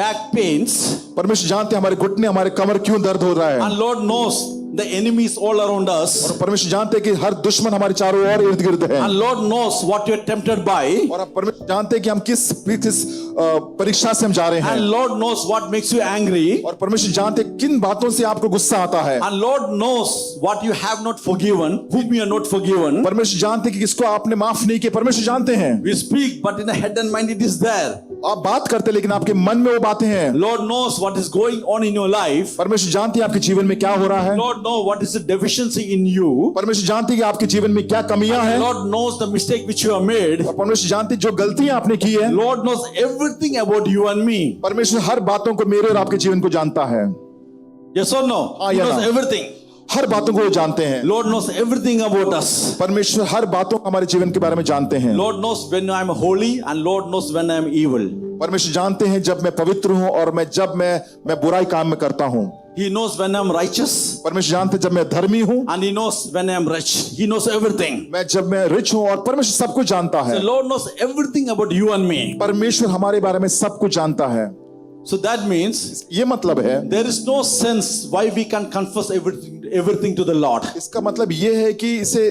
back pains. परमेश्वर जानते हैं हमारे घुटने हमारे कमर क्यों दर्द हो रहा है, And Lord knows the enemies all around us. और परमेश्वर जानते हैं कि हर दुश्मन हमारे चारों ओर इर्द गिर्द है, And Lord knows what you're tempted by. और आप परमेश्वर जानते हैं कि हम किस परीक्षा से हम जा रहे हैं, And Lord knows what makes you angry. और परमेश्वर जानते हैं किन बातों से आपको गुस्सा आता है, And Lord knows what you have not forgiven, whom you are not forgiven. परमेश्वर जानते हैं कि किसको आपने माफ नहीं किया, परमेश्वर जानते हैं। We speak, but in the head and mind it is there. आप बात करते लेकिन आपके मन में वो बातें हैं। Lord knows what is going on in your life. परमेश्वर जानते हैं आपके जीवन में क्या हो रहा है, Lord knows what is the deficiency in you. परमेश्वर जानते हैं कि आपके जीवन में क्या कमियां हैं, Lord knows the mistake which you have made. और परमेश्वर जानते हैं जो गलतियां आपने की है। Lord knows everything about you and me. परमेश्वर हर बातों को मेरे और आपके जीवन को जानता है, Yes or no? हाँ He या knows ना? everything. हर बातों को वो जानते हैं। Lord knows everything about us. परमेश्वर हर बातों को हमारे जीवन के बारे में जानते हैं। Lord knows when I am holy and Lord knows when I am evil. परमेश्वर जानते हैं जब मैं पवित्र हूं और जब मैं बुराई काम में करता हूं। He knows when I am righteous परमेश्वर जानते हैं जब मैं धर्मी हूं, and He knows when I am rich. He knows everything. जब मैं रिच हूं, और परमेश्वर सब कुछ जानता है। The Lord knows everything about you and me. परमेश्वर हमारे बारे में सब कुछ जानता है। So that means ये मतलब है, there is no sense why we can confess everything to the Lord. इसका मतलब ये है कि इसे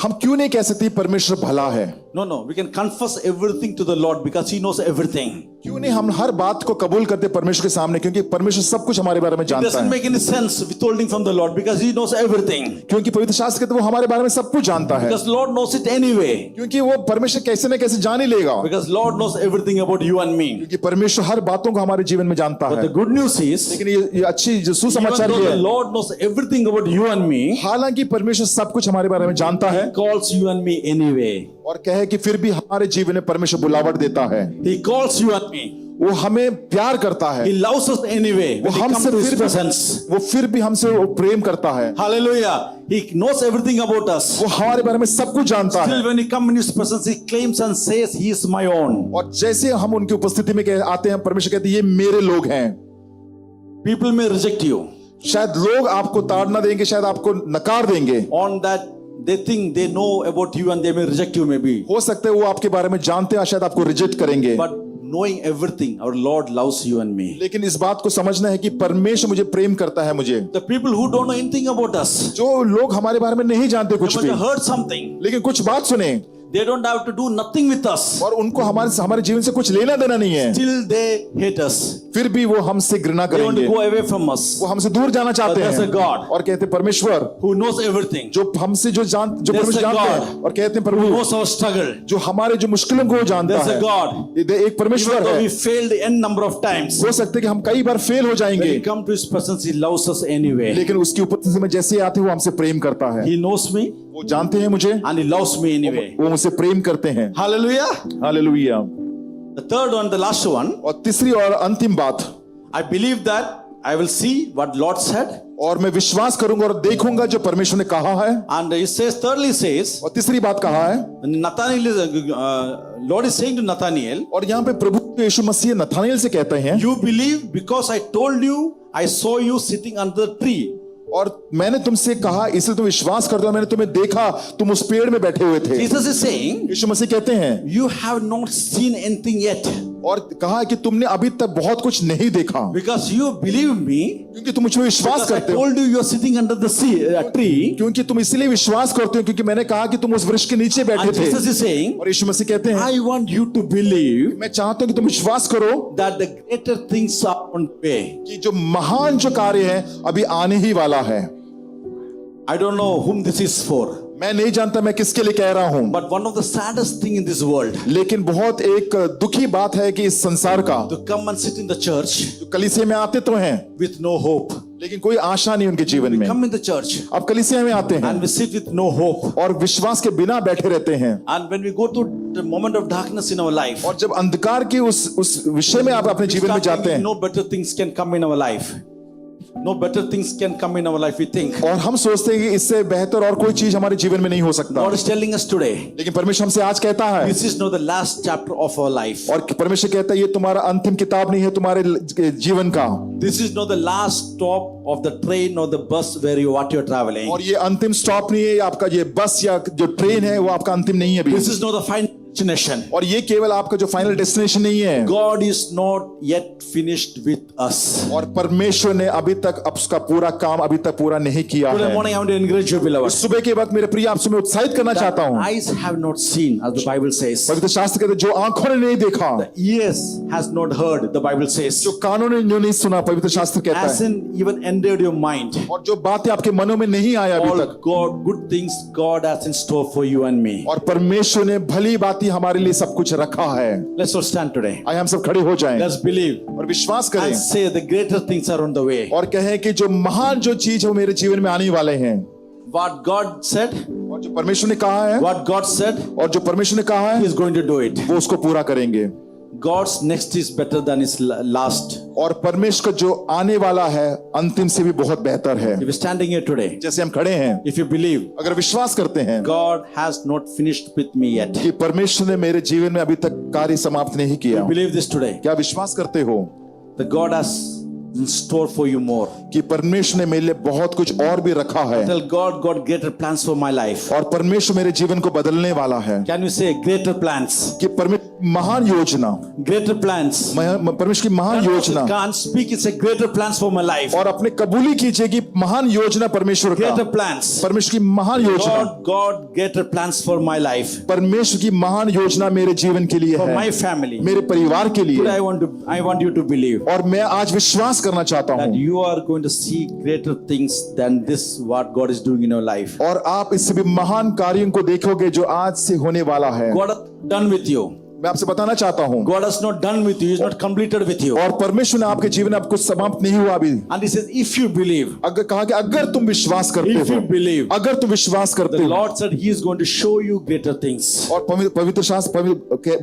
हम क्यों नहीं कह सकते परमेश्वर भला है। No, we can confess everything to the Lord because He knows everything. क्यों नहीं हम हर बात को कबूल करते परमेश्वर के सामने, क्योंकि परमेश्वर सब कुछ हमारे बारे में It जानता doesn't है। make any sense withholding from the Lord because He knows everything. क्योंकि पवित्र शास्त्र कहते हैं वो हमारे बारे में सब कुछ जानता है, Because Lord knows it anyway. क्योंकि वो परमेश्वर कैसे न कैसे जान ही लेगा, Because Lord knows everything about you and me. क्योंकि परमेश्वर हर बातों को हमारे जीवन में जानता But है। the good news is, लेकिन ये अच्छी जो even सुसमाचार though ये the है, Lord knows everything about you and me, हालांकि परमेश्वर सब कुछ हमारे बारे में जानता है, He calls you and me anyway. और कहे कि फिर भी हमारे जीवन में परमेश्वर बुलावट देता है, He calls you and me. वो हमें प्यार करता है, He loves us anyway. वो When we come हमसे to His फिर presence. भी हमसे वो प्रेम करता है, Hallelujah. He knows everything about us. वो हमारे बारे में सब कुछ जानता है। Still when we come in His presence, He claims and says, He is my own. और जैसे हम उनकी उपस्थिति में आते हैं, परमेश्वर कहते हैं ये मेरे लोग हैं। People may reject you. शायद लोग आपको ताड़ना देंगे, शायद आपको नकार देंगे, On that, they think they know about you and they may reject you maybe. हो सकता है वो आपके बारे में जानते हैं, शायद आपको रिजेक्ट करेंगे, But knowing everything, our Lord loves you and me. लेकिन इस बात को समझना है कि परमेश्वर मुझे प्रेम करता है। मुझे The people who don't know anything about us, जो लोग हमारे बारे में नहीं जानते they कुछ must भी, have heard something. लेकिन कुछ बात सुने, They don't have to do nothing with us. और उनको हमारे जीवन से कुछ लेना देना नहीं है, Still they hate us. फिर भी वो हमसे घृणा They want करेंगे, to go away from us. वो हमसे दूर जाना चाहते But there's a हैं, God और कहते हैं परमेश्वर who knows everything. जो हमसे जो There's परमेश्वर a जानते God हैं, और कहते हैं Who Prabhu knows our struggle. जो हमारे जो मुश्किलों को वो जानता There's है। a God. एक Even परमेश्वर though है, we failed n number of times, हो सकता है कि हम कई बार फेल हो when जाएंगे, we come to His presence, He loves us anyway. लेकिन उसकी उपस्थिति में जैसे आते हैं वो हमसे प्रेम करता है। He knows me. वो जानते हैं मुझे, and He loves me anyway. वो मुझसे प्रेम करते हैं। Hallelujah. Hallelujah. The third one, the last one, और तीसरी और अंतिम बात, I believe that I will see what Lord said. और मैं विश्वास करूंगा और देखूंगा जो परमेश्वर ने कहा है। And He says, thirdly says, और तीसरी बात कहा है, Nathaniel is, Lord is saying to Nathaniel, और यहाँ पे प्रभु यीशु मसीह नथानिएल से कहते हैं, you believe because I told you, I saw you sitting under the tree. और मैंने तुमसे कहा इसलिए तुम विश्वास करते हो, मैंने तुम्हें देखा तुम उस पेड़ में बैठे हुए थे। Jesus is saying, यीशु मसीह कहते हैं, you have not seen anything yet. और कहा कि तुमने अभी तक बहुत कुछ नहीं देखा, Because you believe me, क्योंकि तुम मुझ में विश्वास because I करते हो, told you you are sitting under the tree. क्योंकि तुम इसलिए विश्वास करते हो क्योंकि मैंने कहा कि तुम उस वृक्ष के नीचे बैठे And थे। Jesus is saying, और यीशु मसीह कहते हैं, I want you to believe मैं चाहता हूं कि तुम विश्वास करो that the greater things are on the way. कि जो महान जो कार्य है अभी आने ही वाला है। I don't know whom this is for, मैं नहीं जानता मैं किसके लिए कह रहा हूं, but one of the saddest thing in this world, लेकिन बहुत एक दुखी बात है कि इस संसार का to come and sit in the church जो कलीसिया में आते तो हैं with no hope. लेकिन कोई आशा नहीं उनके जीवन में। Come in the church अब कलीसिया में आते हैं and we sit with no hope. और विश्वास के बिना बैठे रहते हैं, And when we go to the moment of darkness in our life, और जब अंधकार के उस विषय में आप अपने we जीवन में start जाते thinking हैं no better things can come in our life. No better things can come in our life, we think. और हम सोचते हैं कि इससे बेहतर और कोई चीज हमारे जीवन में नहीं हो सकता, God is telling us today, लेकिन परमेश्वर हमसे आज कहता है, this is not the last chapter of our life. और परमेश्वर कहता है ये तुम्हारा अंतिम किताब नहीं है तुम्हारे जीवन का, This is not the last stop of the train or the bus where you are traveling. और ये अंतिम स्टॉप नहीं है आपका, ये बस या जो ट्रेन है वो आपका अंतिम नहीं है अभी, This is not the final destination. और ये केवल आपका जो फाइनल डेस्टिनेशन नहीं है। God is not yet finished with us. और परमेश्वर ने अभी तक उसका पूरा काम अभी तक पूरा नहीं किया Today है। morning I want to encourage you, beloved. सुबह के वक्त मेरे प्रिय आपसे मैं उत्साहित करना चाहता हूँ, Eyes have not seen, as the Bible says. पवित्र शास्त्र कहते हैं जो आंखों ने नहीं देखा, Ears has not heard, the Bible says. जो कानों ने जो नहीं सुना, पवित्र शास्त्र कहता है, Hasn't even entered your mind. और जो बातें आपके मनों में नहीं आया अभी All तक, God, good things God has in store for you and me. और परमेश्वर ने भली बातें हमारे लिए सब कुछ रखा है। Let's all stand today. आइए हम सब खड़े हो जाएं Let's believe और विश्वास करें and say the greater things are on the way. और कहें कि जो महान जो चीज है वो मेरे जीवन में आने वाले हैं। What God said, और जो परमेश्वर ने कहा है, what God said, और जो परमेश्वर ने कहा He है is going to do it. वो उसको पूरा करेंगे। God's next is better than His last. और परमेश्वर का जो आने वाला है अंतिम से भी बहुत बेहतर है। If you're standing here today, जैसे हम खड़े हैं, if you believe अगर विश्वास करते हैं God has not finished with me yet, कि परमेश्वर ने मेरे जीवन में अभी तक कार्य समाप्त नहीं किया, believe this today, क्या विश्वास करते हो that God has in store for you more. कि परमेश्वर ने मेरे लिए बहुत कुछ और भी रखा है, Tell God, God, greater plans for my life. और परमेश्वर मेरे जीवन को बदलने वाला है। Can you say greater plans? कि महान योजना, Greater plans. परमेश्वर की महान योजना, Can't speak, it's a greater plans for my life. और अपने कबूली कीजिए कि महान योजना परमेश्वर Greater का, plans. परमेश्वर की महान योजना, God, greater plans for my life, परमेश्वर की महान योजना मेरे जीवन के लिए for my है, family. मेरे परिवार के Today लिए। I want you to believe और मैं आज विश्वास करना चाहता that हूँ, you are going to see greater things than this what God is doing in your life. और आप इससे भी महान कार्यों को देखोगे जो आज से होने वाला है। God has done with you. मैं आपसे बताना चाहता हूँ, God has not done with you. He's not completed with you. और परमेश्वर ने आपके जीवन में अब कुछ समाप्त नहीं हुआ अभी। And He says, if you believe, अगर कहा कि अगर तुम विश्वास करते if you हो, believe, अगर तुम विश्वास करते the हो, Lord said He is going to show you greater things. और पवित्र शास्त्र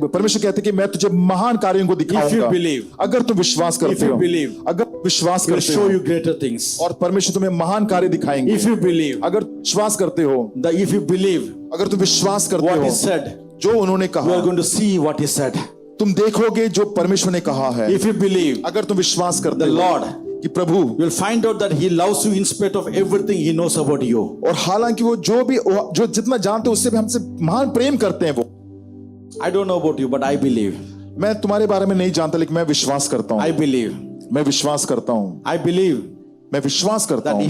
परमेश्वर कहते हैं कि मैं तुझे महान कार्यों को दिखाऊंगा। believe, अगर तुम विश्वास करते if you हो, believe, अगर विश्वास He will करते show हो, you greater things. और परमेश्वर तुम्हें महान कार्य दिखाएंगे। If you believe, अगर विश्वास करते हो, if you believe अगर तुम विश्वास करते what हो, He said, जो उन्होंने you कहा, are going to see what He said. तुम देखोगे जो परमेश्वर ने कहा है। If you believe, अगर तुम विश्वास करते the हो Lord, कि प्रभु, you will find out that He loves you in spite of everything He knows about you. और हालांकि वो जो जितना जानते हैं उससे भी हमसे महान प्रेम करते हैं वो। I don't know about you, but I believe. मैं तुम्हारे बारे में नहीं जानता, लेकिन मैं विश्वास करता हूँ। I believe. मैं विश्वास करता हूँ। I believe मैं विश्वास करता that हूँ।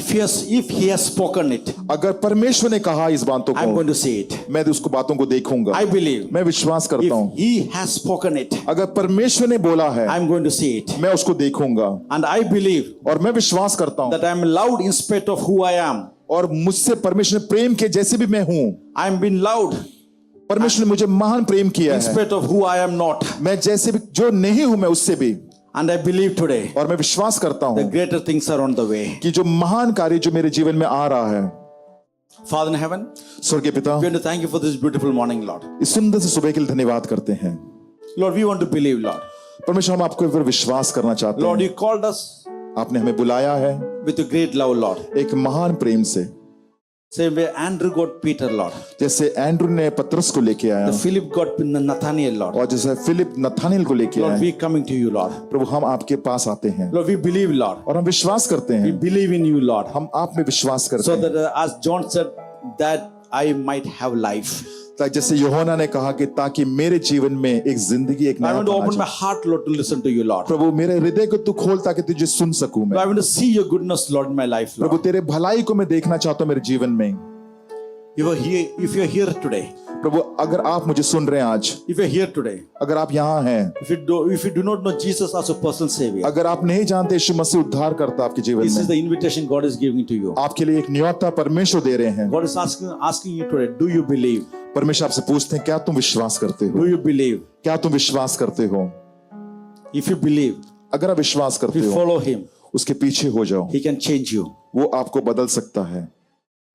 if He has spoken it, अगर परमेश्वर ने कहा इस बातों I'm को, going to see it. मैं उसको बातों को देखूंगा। I believe मैं विश्वास करता हूँ, if He has spoken it, अगर परमेश्वर ने बोला है, I'm going to see it. मैं उसको देखूंगा। And I believe और मैं विश्वास करता हूँ that I'm loved in spite of who I am. और मुझसे परमेश्वर ने प्रेम किया जैसे भी मैं हूँ। I'm been loved परमेश्वर ने मुझे महान प्रेम किया in है, spite of who I am not. मैं जैसे भी जो नहीं हूँ मैं उससे भी। And I believe today और मैं विश्वास करता the हूँ greater things are on the way. कि जो महान कार्य जो मेरे जीवन में आ रहा है, Father in heaven, स्वर्गीय पिता, we want to thank you for this beautiful morning, Lord. इस सुंदर से सुबह के लिए धन्यवाद करते हैं। Lord, we want to believe, Lord. परमेश्वर, हम आपके ऊपर विश्वास करना चाहते Lord, हैं। you called us आपने हमें बुलाया है with a great love, Lord. एक महान प्रेम से, Same way Andrew got Peter, Lord. जैसे एंड्रू ने पतरस को लेके आया The Philip got Nathaniel, Lord. और जैसे फिलिप नथानिएल को लेके Lord, आया। we coming to you, Lord. प्रभु, हम आपके पास आते हैं Lord, we believe, Lord. और हम विश्वास करते We हैं, believe in you, Lord. हम आप में विश्वास करते So हैं, that as John said, that I might have life. ताकि जैसे यूहन्ना ने कहा कि ताकि मेरे जीवन में एक जिंदगी, एक I नया want to पन आ open my जाए। heart, Lord, to listen to you, Lord. प्रभु, मेरे हृदय को तू खोल ताकि तुझे सुन सकूं I मैं। want to see your goodness, Lord, in my life, Prabhu, Lord. तेरे भलाई को मैं देखना चाहता हूं मेरे जीवन में। If you're here today, प्रभु, अगर आप मुझे सुन रहे हैं आज, if you're here today, अगर आप यहाँ हैं, if you do not know Jesus as a personal Savior, अगर आप नहीं जानते यीशु मसीह उद्धार करता आपके जीवन this is में, the invitation God is giving to you. आपके लिए एक न्योता परमेश्वर दे रहे हैं। God is asking you today, do you believe? परमेश्वर आपसे पूछते हैं, क्या तुम विश्वास करते हो? Do you believe? क्या तुम विश्वास करते हो? If you believe, अगर आप विश्वास if करते you हो, follow Him, उसके पीछे हो जाओ, He can change you. वो आपको बदल सकता है।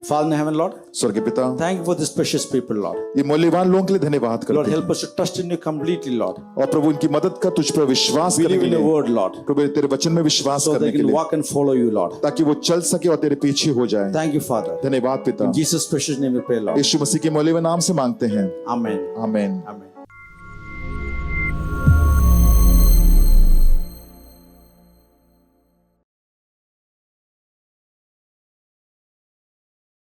Father in heaven, Lord, स्वर्गीय पिता, thank you for these precious people, Lord. ये मूल्यवान लोगों के लिए धन्यवाद Lord, करते help हैं us to trust in you completely, Lord. और प्रभु, उनकी मदद का तुझ पर विश्वास करने Believe के in your लिए, word, Lord, प्रभु, तेरे वचन में विश्वास so करने they के can लिए, walk and follow you, Lord. ताकि वो चल सके और तेरे पीछे हो जाए। Thank you, Father. धन्यवाद पिता, In Jesus' precious name we pray, Lord. यीशु मसीह के मूल्यवान नाम से मांगते हैं, Amen. आमीन। Amen.